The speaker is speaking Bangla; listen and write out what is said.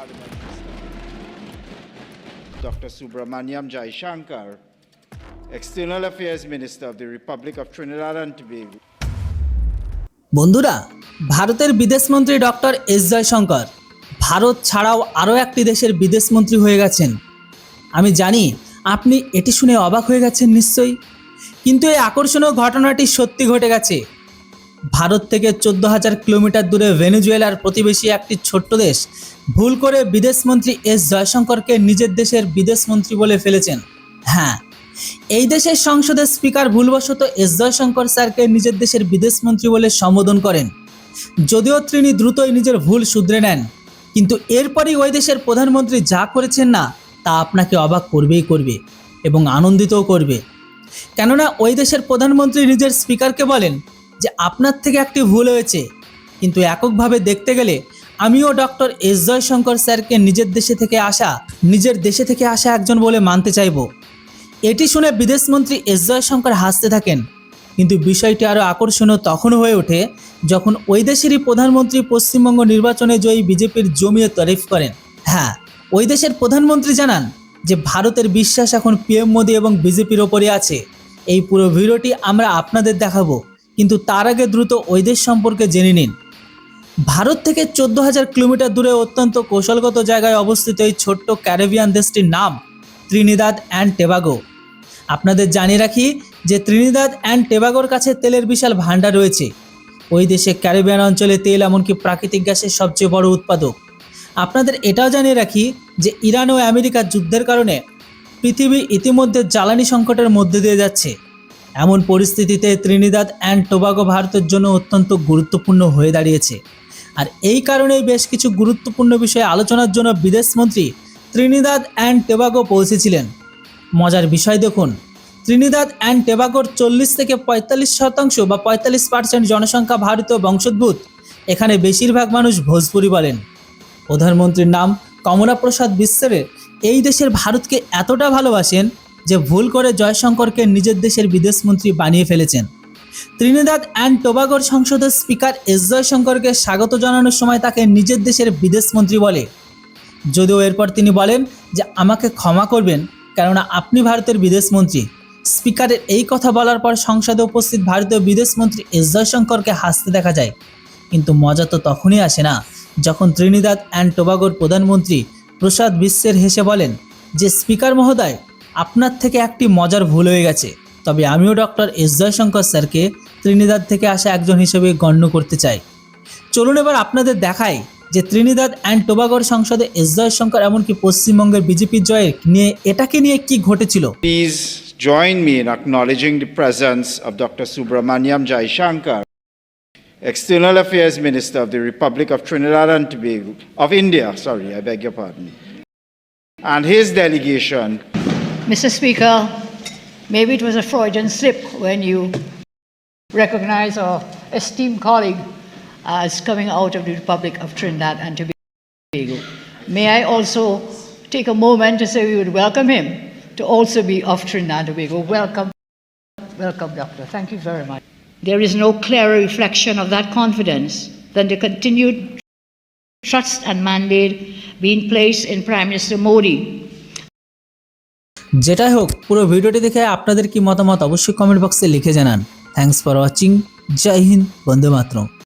Parliament Dr. Subramaniam Jaishankar, External Affairs Minister of the Republic of Trinidad and Tobago. বন্ধুরা, ভারতের বিদেশমন্ত্রী ডক্টর এস জয়শঙ্কর ভারত ছাড়াও আরও একটি দেশের বিদেশমন্ত্রী হয়ে গেছেন। আমি জানি আপনি এটি শুনে অবাক হয়ে গেছেন নিশ্চয়ই, কিন্তু এই আকর্ষণীয় ঘটনাটি সত্যি ঘটে গেছে। ভারত থেকে 14,000 কিলোমিটার দূরে ভেনেজুয়েলার প্রতিবেশী একটি ছোট্ট দেশ ভুল করে বিদেশমন্ত্রী এস জয়শঙ্করকে নিজের দেশের বিদেশমন্ত্রী বলে ফেলেছেন। হ্যাঁ, এই দেশের সংসদের স্পিকার ভুলবশত এস জয়শঙ্কর স্যারকে নিজের দেশের বিদেশমন্ত্রী বলে সম্বোধন করেন। যদিও তিনি দ্রুতই নিজের ভুল শুধরে নেন, কিন্তু এরপরই ওই দেশের প্রধানমন্ত্রী যা করেছেন না তা আপনাকে অবাক করবেই করবে এবং আনন্দিতও করবে। কেননা ওই দেশের প্রধানমন্ত্রী নিজের স্পিকারকে বলেন যে আপনার থেকে একটি ভুল হয়েছে, কিন্তু এককভাবে দেখতে গেলে আমিও ডক্টর এস জয়শঙ্কর স্যারকে নিজের দেশে থেকে আসা একজন বলে মানতে চাইব। এটি শুনে বিদেশমন্ত্রী এস জয়শঙ্কর হাসতে থাকেন, কিন্তু বিষয়টি আরও আকর্ষণীয় তখন হয়ে ওঠে যখন ওই দেশেরই প্রধানমন্ত্রী পশ্চিমবঙ্গ নির্বাচনে জয়ী বিজেপির জমিয়ে তারিফ করেন। হ্যাঁ, ওই দেশের প্রধানমন্ত্রী জানান যে ভারতের বিশ্বাস এখন পিএম মোদি এবং বিজেপির ওপরে আছে। এই পুরো ভিডিওটি আমরা আপনাদের দেখাবো, কিন্তু তার আগে দ্রুত ওই দেশ সম্পর্কে জেনে নিন। ভারত থেকে 14,000 কিলোমিটার দূরে অত্যন্ত কৌশলগত জায়গায় অবস্থিত এই ছোট্ট ক্যারিবিয়ান দেশটির নাম ত্রিনিদাদ অ্যান্ড টোবাগো। আপনাদের জানিয়ে রাখি যে ত্রিনিদাদ অ্যান্ড টোবাগোর কাছে তেলের বিশাল ভাণ্ডার রয়েছে। ওই দেশে ক্যারিবিয়ান অঞ্চলে তেল এমনকি প্রাকৃতিক গ্যাসের সবচেয়ে বড় উৎপাদক। আপনাদের এটাও জানিয়ে রাখি যে ইরান ও আমেরিকার যুদ্ধের কারণে পৃথিবী ইতিমধ্যে জ্বালানি সংকটের মধ্যে দিয়ে যাচ্ছে। এমন পরিস্থিতিতে ত্রিনিদাদ অ্যান্ড টোবাগো ভারতের জন্য অত্যন্ত গুরুত্বপূর্ণ হয়ে দাঁড়িয়েছে। আর এই কারণেই বেশ কিছু গুরুত্বপূর্ণ বিষয়ে আলোচনার জন্য বিদেশমন্ত্রী ত্রিনিদাদ অ্যান্ড টোবাগো পৌঁছেছিলেন। মজার বিষয় দেখুন, ত্রিনিদাদ অ্যান্ড টোবাগোর 40 থেকে 45% বা 45% জনসংখ্যা ভারতীয় বংশোদ্ভূত। এখানে বেশিরভাগ মানুষ ভোজপুরি বলেন। প্রধানমন্ত্রীর নাম কমলা প্রসাদ বিশ্বের এই দেশের ভারতকে এতটা ভালোবাসেন যে ভুল করে জয়শঙ্করকে নিজের দেশের বিদেশমন্ত্রী বানিয়ে ফেলেছেন। ত্রিনিদাদ অ্যান্ড টোবাগোর সংসদের স্পিকার এস জয়শঙ্করকে স্বাগত জানানোর সময় তাকে নিজের দেশের বিদেশমন্ত্রী বলে, যদিও এরপর তিনি বলেন যে আমাকে ক্ষমা করবেন কেননা আপনি ভারতের বিদেশমন্ত্রী। স্পিকারের এই কথা বলার পর সংসদে উপস্থিত ভারতীয় বিদেশমন্ত্রী এস জয়শঙ্করকে হাসতে দেখা যায়। কিন্তু মজা তো তখনই আসে না যখন ত্রিনিদাদ অ্যান্ড টোবাগোর প্রধানমন্ত্রী প্রসাদ বিশ্বের হেসে বলেন যে স্পিকার মহোদয়, আপনার থেকে একটি মজার ভুল হয়ে গেছে, তবে আমিও ডক্টর এস জয়শঙ্কর স্যারকে ত্রিনিদাদ থেকে আসা একজন হিসেবে গণ্য করতে চাই। চলুন এবার আপনাদের দেখাই যে ত্রিনিদাদ অ্যান্ড টোবাগোর সংসদে এস জয়শঙ্কর এমনকি পশ্চিমবঙ্গের বিজেপির জয়ের নিয়ে কি ঘটেছিল। Please join me in acknowledging the presence of Dr. Subramaniam Jaishankar, External Affairs Minister of the Republic of Trinidad and Tobago, of India, I beg your pardon, and his delegation. Mr. Speaker, maybe it was a Freudian slip when you recognize our esteemed colleague as coming out of the Republic of Trinidad and Tobago. May I also take a moment to say we would welcome him to also be of Trinidad and Tobago. Welcome, Doctor. Thank you very much. There is no clearer reflection of that confidence than the continued trust and mandate being placed in Prime Minister Modi. যেটাই হোক, পুরো ভিডিওটি দেখে আপনাদের কি মতামত অবশ্যই কমেন্ট বক্সে লিখে জানান। Thanks for watching. জয় হিন্দ, বন্দে মাতরম।